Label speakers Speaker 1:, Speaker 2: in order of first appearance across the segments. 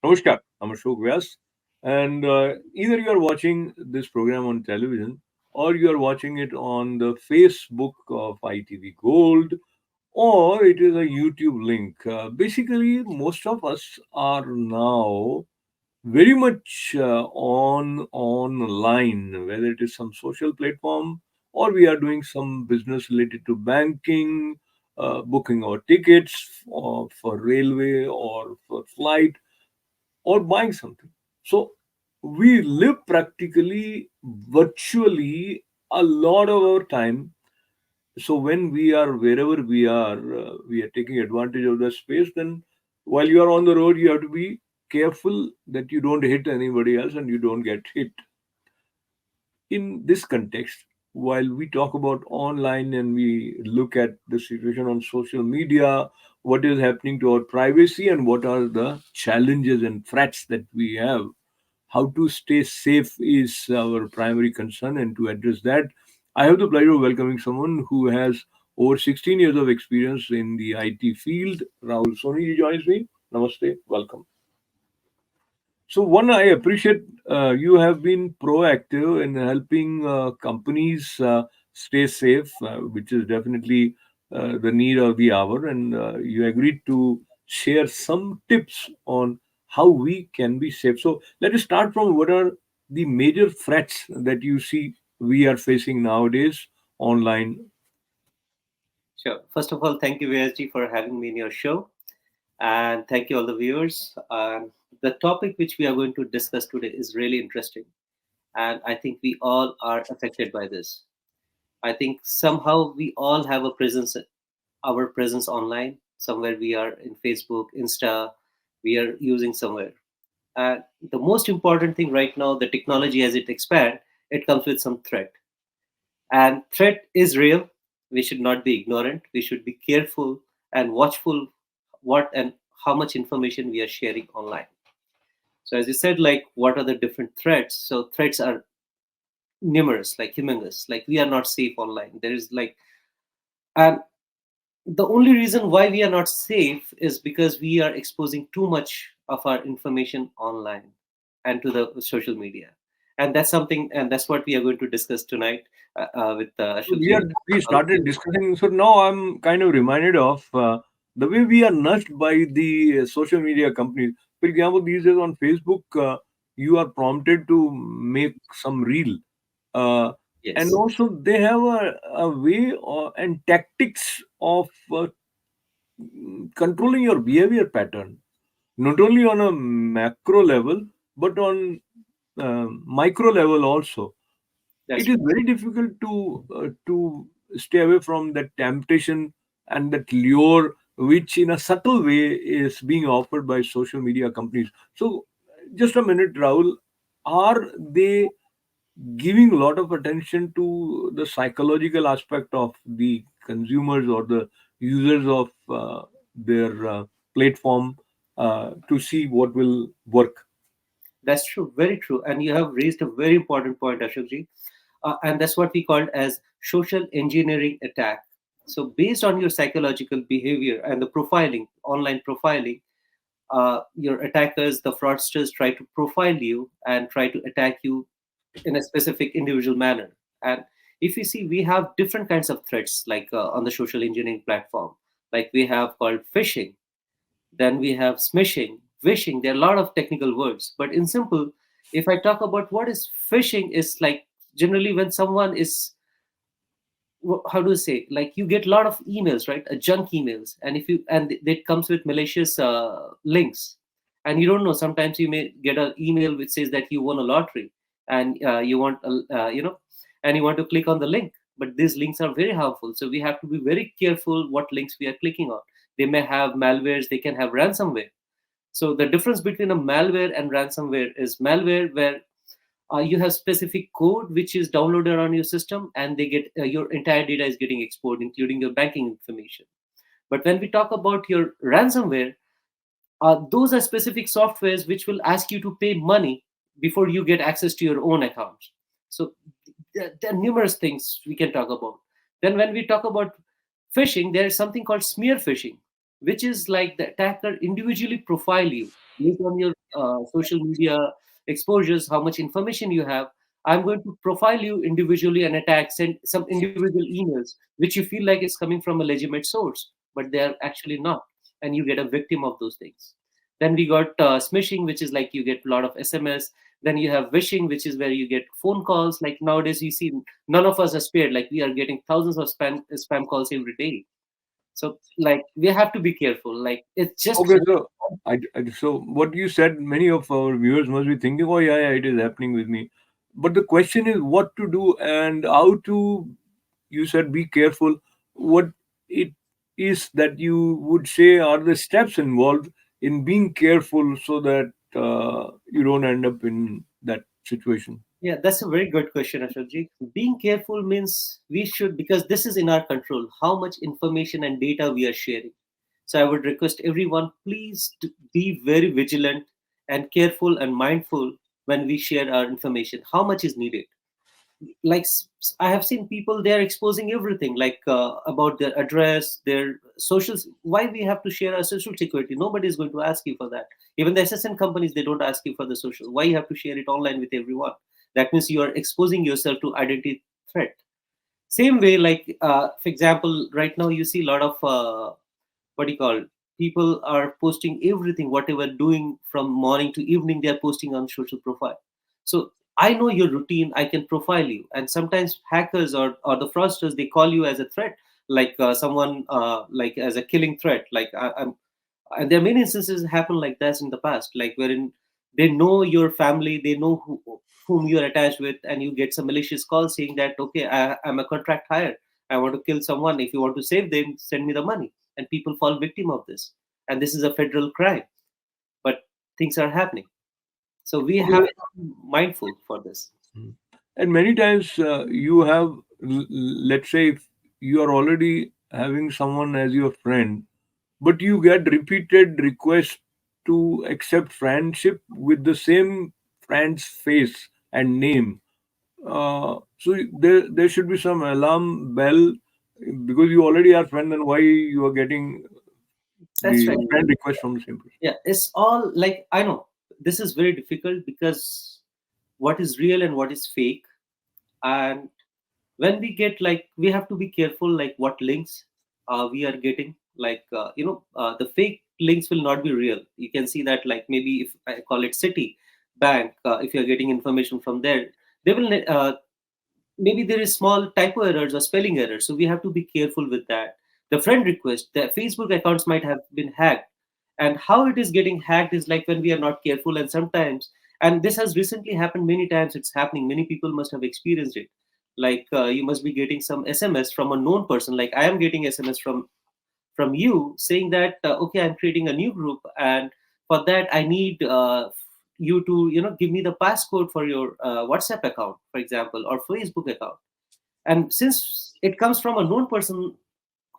Speaker 1: Namaskar, I'm Ashok Vyas, and either you are watching this program on television or you are watching it on the Facebook of ITV Gold or it is a YouTube link. Basically, most of us are now very much on online, whether it is some social platform or we are doing some business related to banking, booking our tickets for railway or for flight or buying something. So we live practically virtually a lot of our time. So when we are wherever we are taking advantage of the space. Then while you are on the road, you have to be careful that you don't hit anybody else and you don't get hit. In this context, while we talk about online and we look at the situation on social media, what is happening to our privacy and what are the challenges and threats that we have, how to stay safe is our primary concern. And to address that, I have the pleasure of welcoming someone who has over 16 years of experience in the IT field. Rahul Soni joins me. Namaste, welcome. So, one, I appreciate you have been proactive in helping companies stay safe, which is definitely the need of the hour. And you agreed to share some tips on how we can be safe. So, let us start from what are the major threats that you see we are facing nowadays online.
Speaker 2: Sure. First of all, thank you, VSG, for having me in your show. And thank you, all the viewers. The topic which we are going to discuss today is really interesting. And I think we all are affected by this. I think somehow we all have our presence online. Somewhere we are in Facebook, Insta, we are using somewhere. And the most important thing right now, the technology as it expands, it comes with some threat. And threat is real. We should not be ignorant. We should be careful and watchful what and how much information we are sharing online. So as you said, like what are the different threats? So threats are numerous, like humongous. Like we are not safe online. There is like and the only reason why we are not safe is because we are exposing too much of our information online and to the social media. And that's something, and that's what we are going to discuss tonight with
Speaker 1: So we
Speaker 2: Ashokji.
Speaker 1: are we started discussing. So now I'm kind of reminded of the way we are nudged by the social media companies. For example, these days on Facebook, you are prompted to make some reel, uh, and
Speaker 2: Yes,
Speaker 1: also they have a way and tactics of controlling your behavior pattern, not only on a macro level but on micro level also. It
Speaker 2: that's
Speaker 1: is
Speaker 2: right.
Speaker 1: very difficult to stay away from that temptation and that lure which in a subtle way is being offered by social media companies. So just a minute, Rahul, are they giving a lot of attention to the psychological aspect of the consumers or the users of their platform to see what will work?
Speaker 2: That's true, very true. And you have raised a very important point, Ashokji. And that's what we called as social engineering attack. So based on your psychological behavior and the profiling, online profiling, your attackers, the fraudsters, try to profile you and try to attack you in a specific individual manner. And if you see, we have different kinds of threats, like on the social engineering platform, like we have called phishing, then we have smishing, wishing. There are a lot of technical words, but in simple, if I talk about what is phishing, is like generally when someone is how do you say, like you get a lot of emails, right? Junk emails, and if you and it comes with malicious links, and you don't know. Sometimes you may get an email which says that you won a lottery, and you want and you want to click on the link, but these links are very harmful. So we have to be very careful what links we are clicking on. They may have malwares, they can have ransomware. So the difference between a malware and ransomware is malware where you have specific code which is downloaded on your system, and they get your entire data is getting exported, including your banking information. But when we talk about your ransomware, those are specific softwares which will ask you to pay money before you get access to your own accounts. So there are numerous things we can talk about. Then when we talk about phishing, there is something called smear phishing. which is like the attacker individually profile you based on your social media exposures, how much information you have. I'm going to profile you individually and attack, send some individual emails which you feel like is coming from a legitimate source, but they are actually not, and you get a victim of those things. Then we got smishing, which is like you get a lot of SMS. Then you have wishing, which is where you get phone calls. Like nowadays, you see none of us are spared. Like we are getting thousands of spam calls every day. So like we have to be careful. Like it's just
Speaker 1: Okay, so so what you said, many of our viewers must be thinking, "Oh, yeah, yeah, it is happening with me." But the question is, what to do and how to. You said be careful. What it is that you would say are the steps involved in being careful so that you don't end up in that situation.
Speaker 2: yeah, that's a very good question, Ashokji. Being careful means we should, because this is in our control, how much information and data we are sharing. So I would request everyone, please to be very vigilant and careful and mindful when we share our information. How much is needed? Like I have seen people, they are exposing everything, like about their address, their socials. Why we have to share our social security? Nobody is going to ask you for that. Even the SSN companies, they don't ask you for the social. Why you have to share it online with everyone? That means you are exposing yourself to identity threat. Same way, like for example, right now you see a lot of what do you call, people are posting everything whatever doing from morning to evening, they are posting on social profile. So I know your routine, I can profile you, and sometimes hackers or the fraudsters, they call you as a threat, like someone like as a killing threat. Like I'm, and there are many instances happen like that in the past, like wherein they know your family, they know whom you are attached with, and you get some malicious call saying that, okay, I'm a contract hire, I want to kill someone, if you want to save them, send me the money. And people fall victim of this, and this is a federal crime, but things are happening. So we have
Speaker 1: Okay.
Speaker 2: to be mindful for this.
Speaker 1: Mm. And many times you have, let's say, if you are already having someone as your friend, but you get repeated requests to accept friendship with the same friend's face and name. So there should be some alarm bell because you already are friend, and why you are getting
Speaker 2: That's
Speaker 1: the
Speaker 2: right.
Speaker 1: friend request from the same person.
Speaker 2: Yeah, it's all like, I know this is very difficult, because what is real and what is fake. And when we get, like, we have to be careful, like what links we are getting. Like the fake links will not be real. You can see that, like maybe if I call it city bank, if you're getting information from there, they will maybe there is small typo errors or spelling errors, so we have to be careful with that. The friend request, the Facebook accounts might have been hacked, and how it is getting hacked is like when we are not careful. And sometimes, and this has recently happened many times, it's happening, many people must have experienced it. Like you must be getting some SMS from a known person, like I am getting SMS from you saying that, okay, I'm creating a new group, and for that I need you to give me the passcode for your WhatsApp account, for example, or Facebook account. And since it comes from a known person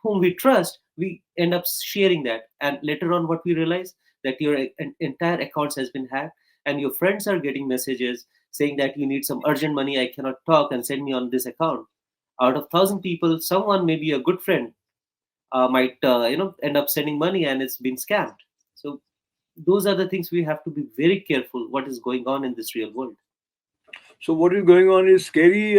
Speaker 2: whom we trust, we end up sharing that, and later on what we realize, that your entire accounts has been hacked, and your friends are getting messages saying that you need some urgent money, I cannot talk, and send me on this account. Out of 1,000 people, someone, maybe a good friend, might end up sending money, and it's been scammed. So those are the things we have to be very careful what is going on in this real world.
Speaker 1: So what is going on is scary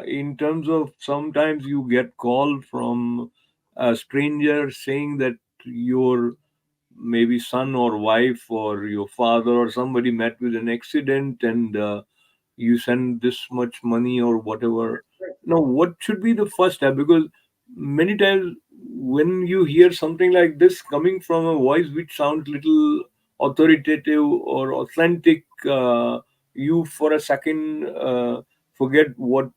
Speaker 1: in terms of sometimes you get call from a stranger saying that your maybe son or wife or your father or somebody met with an accident and you send this much money or whatever. Now, what should be the first step? Because many times when you hear something like this coming from a voice which sounds little authoritative or authentic, you for a second forget what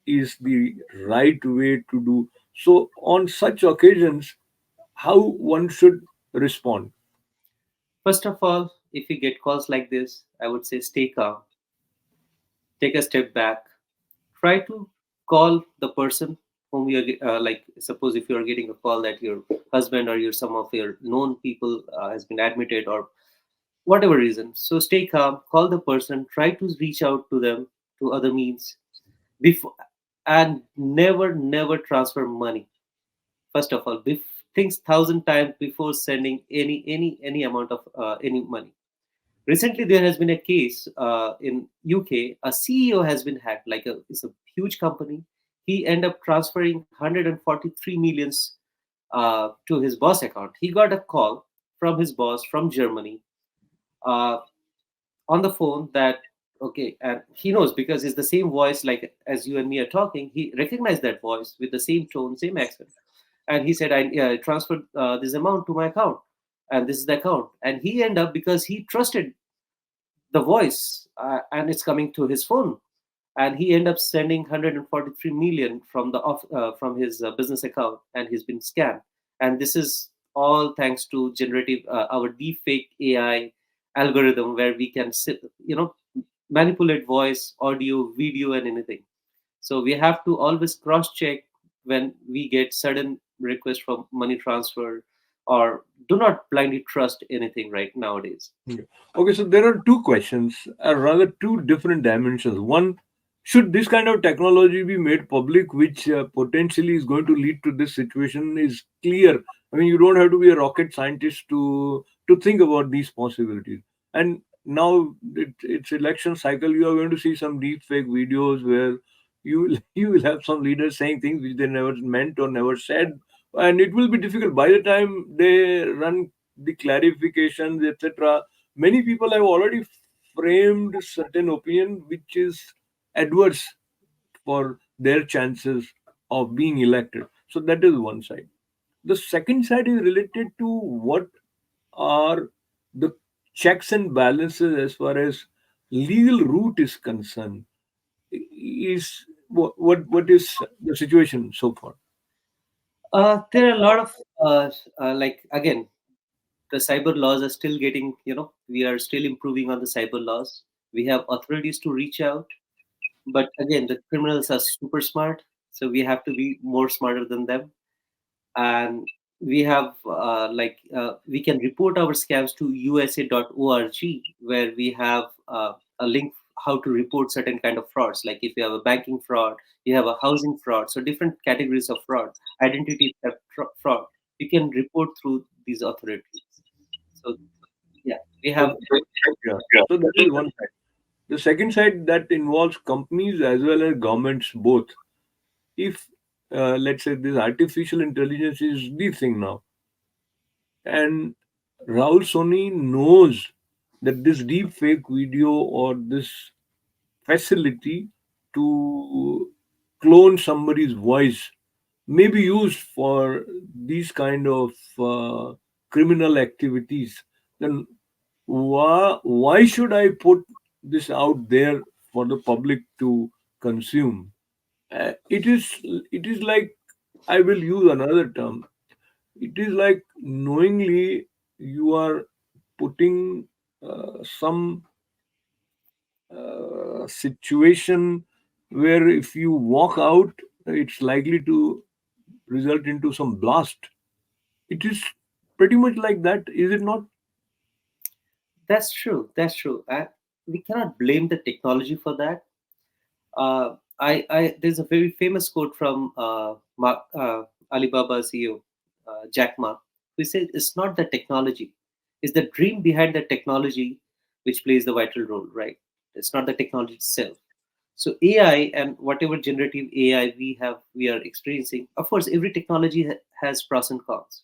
Speaker 1: is the right way to do. So, on such occasions, how one should respond?
Speaker 2: First of all, if you get calls like this, I would say stay calm, take a step back, try to call the person whom you are like, suppose if you are getting a call that your husband or your some of your known people has been admitted, or whatever reason. So stay calm, call the person, try to reach out to them to other means before, and never transfer money. First of all, thinks 1,000 times before sending any amount of any money. Recently, there has been a case in UK. A CEO has been hacked. It's a huge company. He ended up transferring 143 millions to his boss account. He got a call from his boss from Germany uh, on the phone that, okay, and he knows because it's the same voice like as you and me are talking. He recognized that voice with the same tone, same accent, and he said, I transferred this amount to my account, and this is the account. And he ended up, because he trusted the voice, and it's coming to his phone, and he ended up sending 143 million from his business account, and he's been scammed. And this is all thanks to generative our deepfake AI algorithm, where we can manipulate voice, audio, video, and anything. So we have to always cross check when we get sudden request for money transfer, or do not blindly trust anything right nowadays.
Speaker 1: Yeah. Okay, so there are two questions, rather two different dimensions. One, should this kind of technology be made public, which potentially is going to lead to this situation, is clear. I mean, you don't have to be a rocket scientist to think about these possibilities. And now it's election cycle. You are going to see some deep fake videos where you will have some leaders saying things which they never meant or never said, and it will be difficult by the time they run the clarifications, etc. Many people have already framed certain opinion which is adverse for their chances of being elected. So that is one side. The second side is related to what are the checks and balances as far as legal route is concerned. Is what is the situation so far?
Speaker 2: There are a lot of again, the cyber laws are still getting, we are still improving on the cyber laws. We have authorities to reach out, but again, the criminals are super smart, so we have to be more smarter than them. And we have we can report our scams to usa.org, where we have a link how to report certain kind of frauds. Like if you have a banking fraud, you have a housing fraud, so different categories of fraud, identity theft fraud, you can report through these authorities. So yeah, we
Speaker 1: So,
Speaker 2: have.
Speaker 1: yeah. So that is one side. The second side that involves companies as well as governments both. If let's say this artificial intelligence is the thing now, and Rahul Soni knows that this deep fake video or this facility to clone somebody's voice may be used for these kind of criminal activities, then why should I put this out there for the public to consume? It is like, I will use another term. It is like knowingly you are putting some situation where if you walk out, it's likely to result into some blast. It is pretty much like that, is it not?
Speaker 2: That's true. That's true. We cannot blame the technology for that. There's a very famous quote from Alibaba CEO Jack Ma, who said, "It's not the technology, it's the dream behind the technology which plays the vital role." Right? It's not the technology itself. So AI and whatever generative AI we are experiencing. Of course, every technology has pros and cons.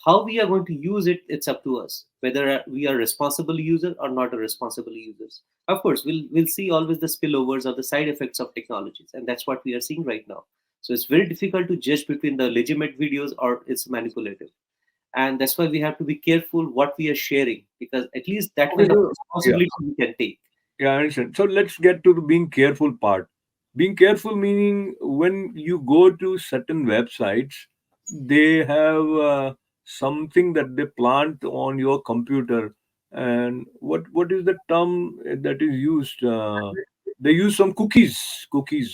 Speaker 2: How we are going to use it, it's up to us, whether we are responsible user or not a responsible users. Of course, we'll see always the spillovers or the side effects of technologies, and that's what we are seeing right now. So it's very difficult to judge between the legitimate videos or it's manipulative, and that's why we have to be careful what we are sharing, because at least that
Speaker 1: Okay,
Speaker 2: kind of
Speaker 1: so yeah,
Speaker 2: responsibility we can take.
Speaker 1: yeah, I understand. So let's get to the being careful part. Being careful meaning when you go to certain websites, they have something that they plant on your computer, and what is the term that is used? They use some cookies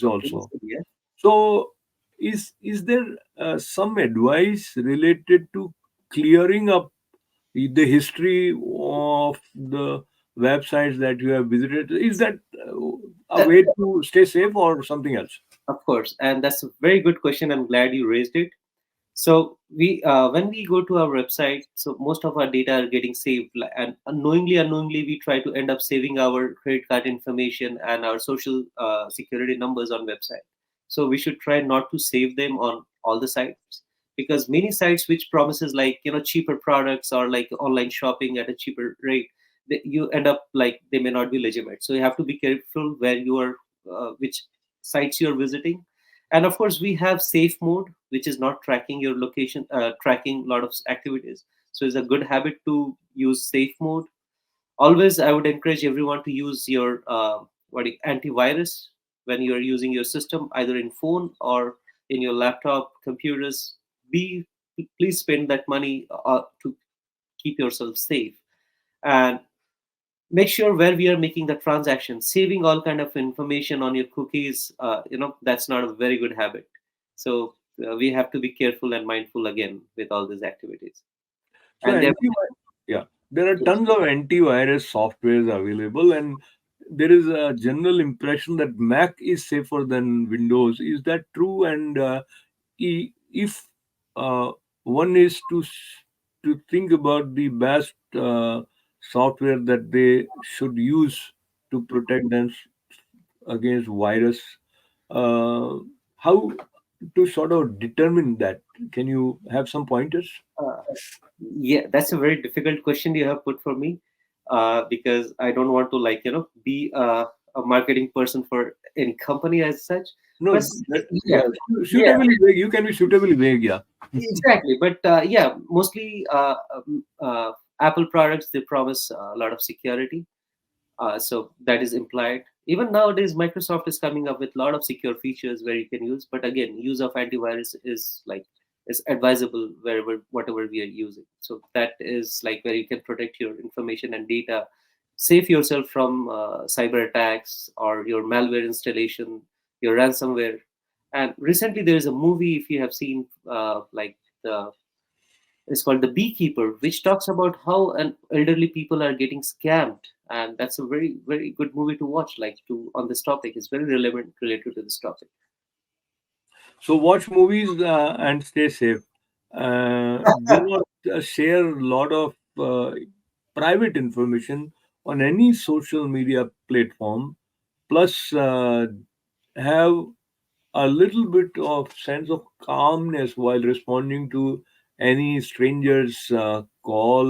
Speaker 1: also.
Speaker 2: Yeah.
Speaker 1: So, is there some advice related to clearing up the history of the websites that you have visited? Is that a
Speaker 2: That,
Speaker 1: way to stay safe or something else?
Speaker 2: of course, and that's a very good question. I'm glad you raised it. So we when we go to our website, so most of our data are getting saved, and unknowingly we try to end up saving our credit card information and our social security numbers on website. So we should try not to save them on all the sites, because many sites which promises like cheaper products or like online shopping at a cheaper rate, you end up like they may not be legitimate. So you have to be careful where you are, which sites you are visiting. And of course we have safe mode, which is not tracking your location, tracking a lot of activities. So it's a good habit to use safe mode. Always I would encourage everyone to use your antivirus when you're using your system, either in phone or in your laptop computers. Be Please spend that money to keep yourself safe. And make sure where we are making the transaction, saving all kind of information on your cookies, that's not a very good habit. So we have to be careful and mindful again with all these activities.
Speaker 1: So
Speaker 2: And there,
Speaker 1: yeah, there are
Speaker 2: yes,
Speaker 1: tons of antivirus softwares available, and there is a general impression that Mac is safer than Windows. Is that true? And if one is to think about the best software that they should use to protect them against virus, uh, how to sort of determine that? Can you have some pointers?
Speaker 2: uh, yeah, that's a very difficult question you have put for me, because I don't want to like be a marketing person for any company as such.
Speaker 1: No,
Speaker 2: But yeah,
Speaker 1: yeah,
Speaker 2: yeah,
Speaker 1: suitably vague. You can be suitably vague. Yeah.
Speaker 2: exactly. But yeah, mostly Apple products, they promise a lot of security. So that is implied. Even nowadays, Microsoft is coming up with a lot of secure features where you can use. But again, use of antivirus is advisable wherever whatever we are using. So that is like where you can protect your information and data, save yourself from cyber attacks or your malware installation, your ransomware. And recently, there is a movie, if you have seen, the it's called The Beekeeper, which talks about how an elderly people are getting scammed. And that's a very, very good movie to watch, like to on this topic. It's very relevant related to this topic.
Speaker 1: So watch movies and stay safe. Do not share a lot of private information on any social media platform. Plus, have a little bit of sense of calmness while responding to any stranger's call,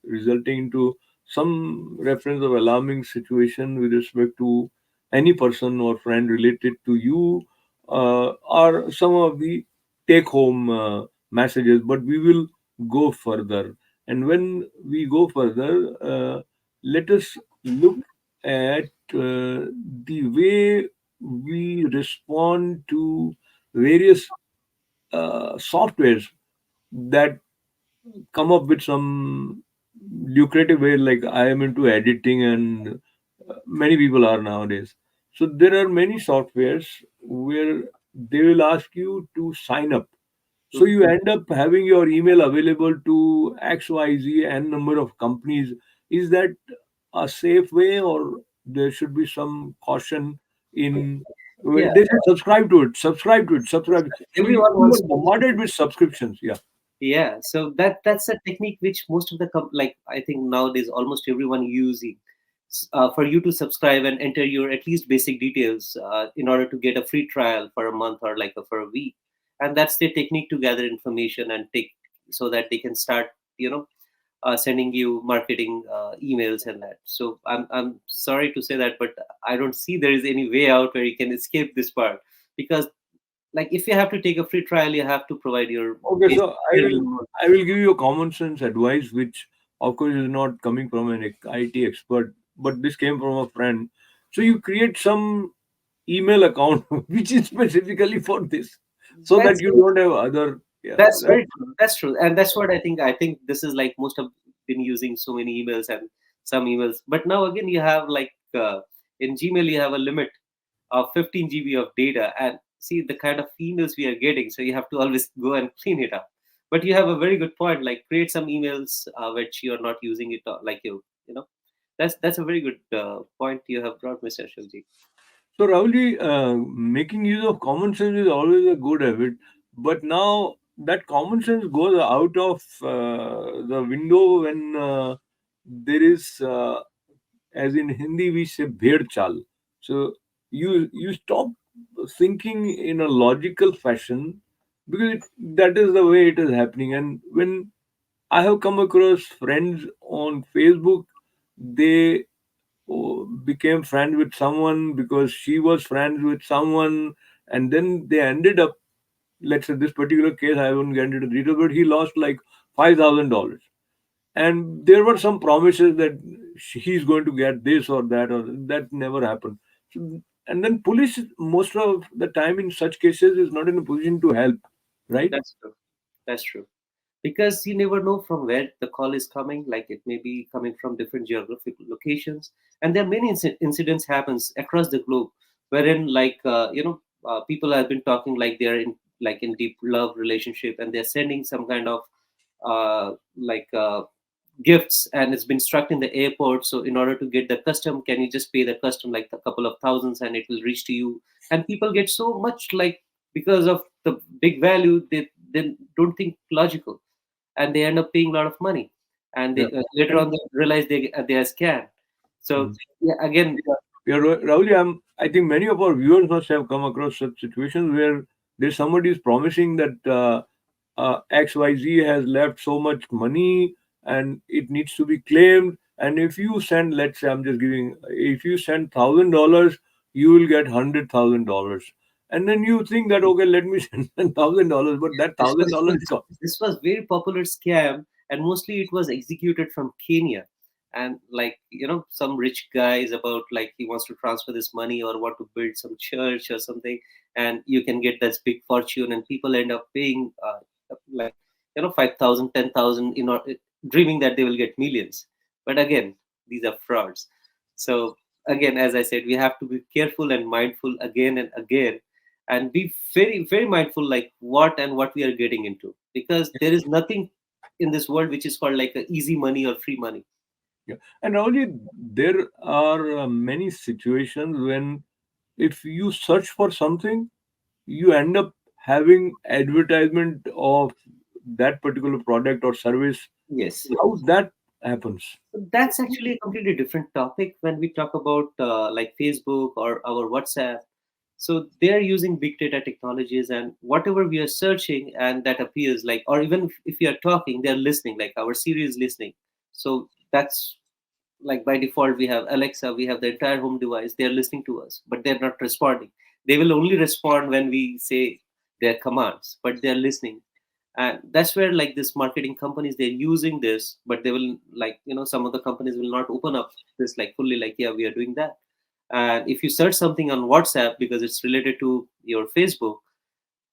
Speaker 1: resulting into some reference of alarming situation with respect to any person or friend related to you, are some of the take home messages. But we will go further, and when we go further, let us look at the way we respond to various softwares that come up with some lucrative way. Like, I am into editing, and many people are nowadays. So there are many softwares where they will ask you to sign up, so
Speaker 2: Mhm.
Speaker 1: you end up having your email available to XYZ and number of companies. Is that a safe way, or there should be some caution in?
Speaker 2: Yeah,
Speaker 1: They say subscribe to it, subscribe to it, subscribe. So
Speaker 2: everyone
Speaker 1: you
Speaker 2: wants
Speaker 1: are bombarded with subscriptions. Yeah.
Speaker 2: Yeah, so that's a technique which most of the like I think nowadays almost everyone using, for you to subscribe and enter your at least basic details in order to get a free trial for a month or like for a week. And that's their technique to gather information and take, so that they can start sending you marketing emails and that. So I'm sorry to say that, but I don't see there is any way out where you can escape this part, because like if you have to take a free trial, you have to provide your
Speaker 1: Okay,
Speaker 2: basic
Speaker 1: so I will
Speaker 2: minimum.
Speaker 1: I will give you a common sense advice, which of course is not coming from an IT expert, but this came from a friend. So you create some email account which is specifically for this, so that
Speaker 2: That's
Speaker 1: you don't have other. Yeah,
Speaker 2: that's very true. That's true, and that's what I think. I think this is like most of been using so many emails and some emails, but now again you have like in Gmail you have a limit of 15 GB of data, and see the kind of emails we are getting. So you have to always go and clean it up. But you have a very good point. Like create some emails which you are not using it, like you know. That's a very good point you have brought, Mr. Ashokji.
Speaker 1: so Rahulji, making use of common sense is always a good habit. But now that common sense goes out of the window when there is, as in Hindi we say, bhed chal. So you stop thinking in a logical fashion, because that is the way it is happening. And when I have come across friends on Facebook, they became friends with someone because she was friends with someone, and then they ended up, let's say this particular case, I won't get into the details, but he lost like $5,000. And there were some promises that he's going to get this or that never happened. So, and then police, most of the time in such cases, is not in a position to help, right?
Speaker 2: That's true. That's true. Because you never know from where the call is coming. Like it may be coming from different geographic locations, and there are many incidents happens across the globe, wherein people have been talking like they're in deep love relationship, and they're sending some kind of uh, like uh, gifts, and it's been struck in the airport. So in order to get the custom, can you just pay the custom like a couple of thousands, and it will reach to you? And people get so much like, because of the big value, they don't think logical, and they end up paying a lot of money, and
Speaker 1: Yeah.
Speaker 2: they later
Speaker 1: And
Speaker 2: on they realize they are scammed. So
Speaker 1: Mhm.
Speaker 2: yeah, again,
Speaker 1: Yeah, Rahul, I think many of our viewers must have come across such situations where there's somebody is promising that XYZ has left so much money and it needs to be claimed. And if you send, let's say, I'm just giving, if you send $1,000, you will get $100,000. And then you think that, okay, let me send $1,000, but that
Speaker 2: this
Speaker 1: thousand
Speaker 2: was
Speaker 1: dollars is gone.
Speaker 2: this was very popular scam, and mostly it was executed from Kenya. And like, some rich guy is about like he wants to transfer this money or want to build some church or something, and you can get this big fortune, and people end up paying like 5,000, 10,000, dreaming that they will get millions. But again, these are frauds. So again, as I said, we have to be careful and mindful again and again, and be very very mindful like what we are getting into, because there is nothing in this world which is called like a easy money or free money.
Speaker 1: Yeah. And only there are many situations when if you search for something, you end up having advertisement of that particular product or service.
Speaker 2: Yes.
Speaker 1: How that happens?
Speaker 2: So that's actually a completely different topic when we talk about like Facebook or our WhatsApp. So they are using big data technologies, and whatever we are searching and that appears like, or even if we are talking, they're listening, like our Siri is listening. So that's like by default we have Alexa, we have the entire home device, they're listening to us, but they're not responding. They will only respond when we say their commands, but they're listening. And that's where like this marketing companies, they're using this, but they will like, some of the companies will not open up this like fully, like, yeah, we are doing that. And if you search something on WhatsApp because it's related to your Facebook,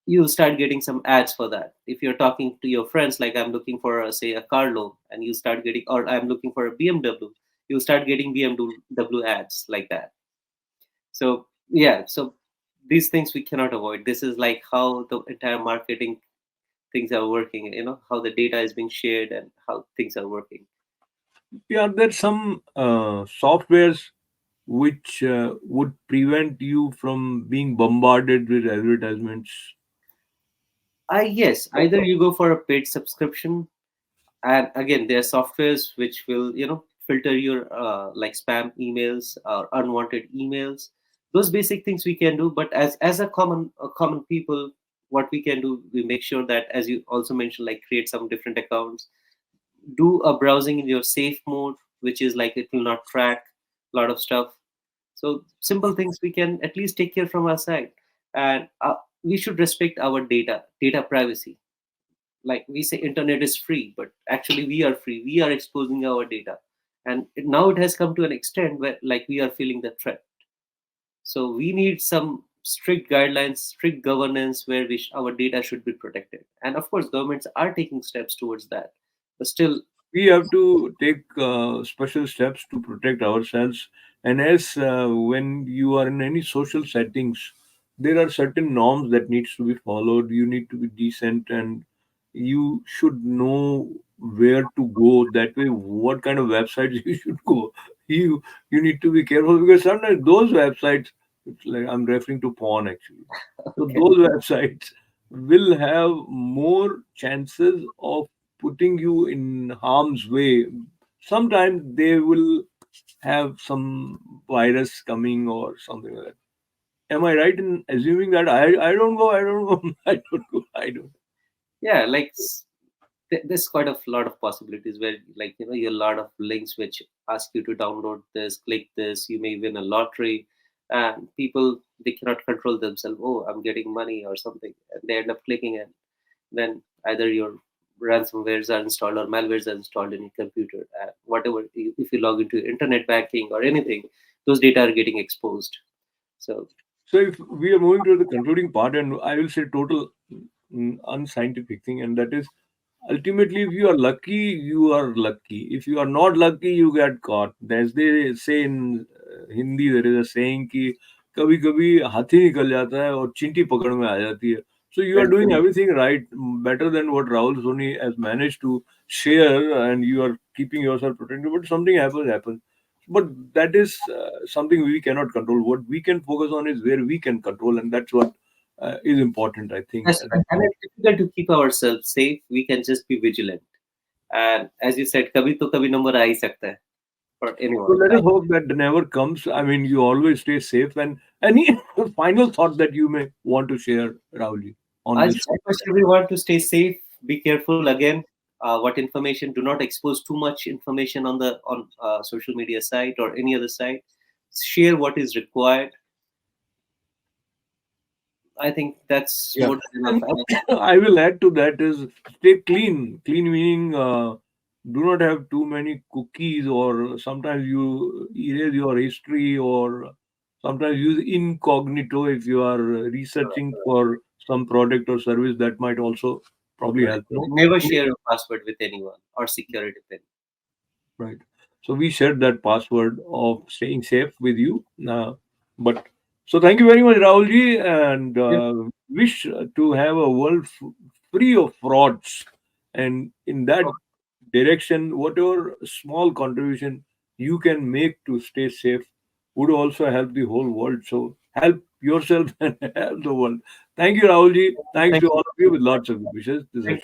Speaker 2: you'll start getting some ads for that. If you're talking to your friends, like I'm looking for say a car loan, and you start getting, or I'm looking for a BMW, you'll start getting BMW ads like that. So yeah, so these things we cannot avoid. This is like how the entire marketing things are working, how the data is being shared and how things are working.
Speaker 1: Yeah, there's some softwares which would prevent you from being bombarded with advertisements.
Speaker 2: Yes, either you go for a paid subscription, and again there are softwares which will filter your like spam emails or unwanted emails. Those basic things we can do, but as a common people, what we can do, we make sure that, as you also mentioned, like create some different accounts, do a browsing in your safe mode, which is like it will not track a lot of stuff. So simple things we can at least take care from our side. And we should respect our data privacy. Like we say internet is free, but actually we are free, we are exposing our data. And now it has come to an extent where like we are feeling the threat. So we need some strict guidelines, strict governance, where our data should be protected. And of course governments are taking steps towards that, but still.
Speaker 1: We have to take special steps to protect ourselves. And as when you are in any social settings, there are certain norms that needs to be followed. You need to be decent, and you should know where to go. That way, what kind of websites you should go. You need to be careful, because sometimes those websites, it's like I'm referring to porn actually. So
Speaker 2: Okay.
Speaker 1: those websites, will have more chances of putting you in harm's way. Sometimes they will have some virus coming or something like that. Am I right in assuming that I don't go, I don't go, I don't go, I don't?
Speaker 2: Yeah, like there's quite a lot of possibilities where, like, you a lot of links which ask you to download this, click this, you may win a lottery, and people, they cannot control themselves. Oh, I'm getting money or something, and they end up clicking it. Then either your ransomwares are installed or malwares are installed in your computer, and whatever, if you log into internet banking or anything, those data are getting exposed. So
Speaker 1: So if we are moving to the concluding part, and I will say total unscientific thing, and that is ultimately, if you are lucky, you are lucky. If you are not lucky, you get caught. As they say in Hindi, there is a saying कि कभी कभी हाथी निकल जाता है और चींटी पकड़ में आ जाती है. So you are doing everything right, better than what Rahul Soni has managed to share, and you are keeping yourself protected. But something happens. But that is something we cannot control. What we can focus on is where we can control, and that's what is important, I think.
Speaker 2: that's right. And it's difficult to keep ourselves safe. We can just be vigilant. And as you said, kabhi to kabhi number aa hi sakta hai for
Speaker 1: So
Speaker 2: anyone.
Speaker 1: let us hope that never comes. I mean, you always stay safe. And any final thought that you may want to share, Rahulji, on
Speaker 2: I
Speaker 1: this?
Speaker 2: just request everyone to stay safe, be careful again. What information? Do not expose too much information on the on social media site or any other site. Share what is required. I think that's
Speaker 1: Yeah.
Speaker 2: more than enough.
Speaker 1: And I will add to that is stay clean. Clean meaning do not have too many cookies, or sometimes you erase your history, or sometimes use incognito if you are researching for some product or service. That might also probably help. No?
Speaker 2: Never share a password with anyone or security pin.
Speaker 1: Right. So we shared that password of staying safe with you. But so thank you very much, Rahulji, and
Speaker 2: Yep.
Speaker 1: wish to have a world free of frauds. And in that direction, whatever small contribution you can make to stay safe would also help the whole world. So help yourself and help the world. Thank you, Rahulji. Thanks
Speaker 2: Thank
Speaker 1: to all
Speaker 2: you.
Speaker 1: of you with lots of good wishes. This is
Speaker 2: Thank
Speaker 1: Ashok.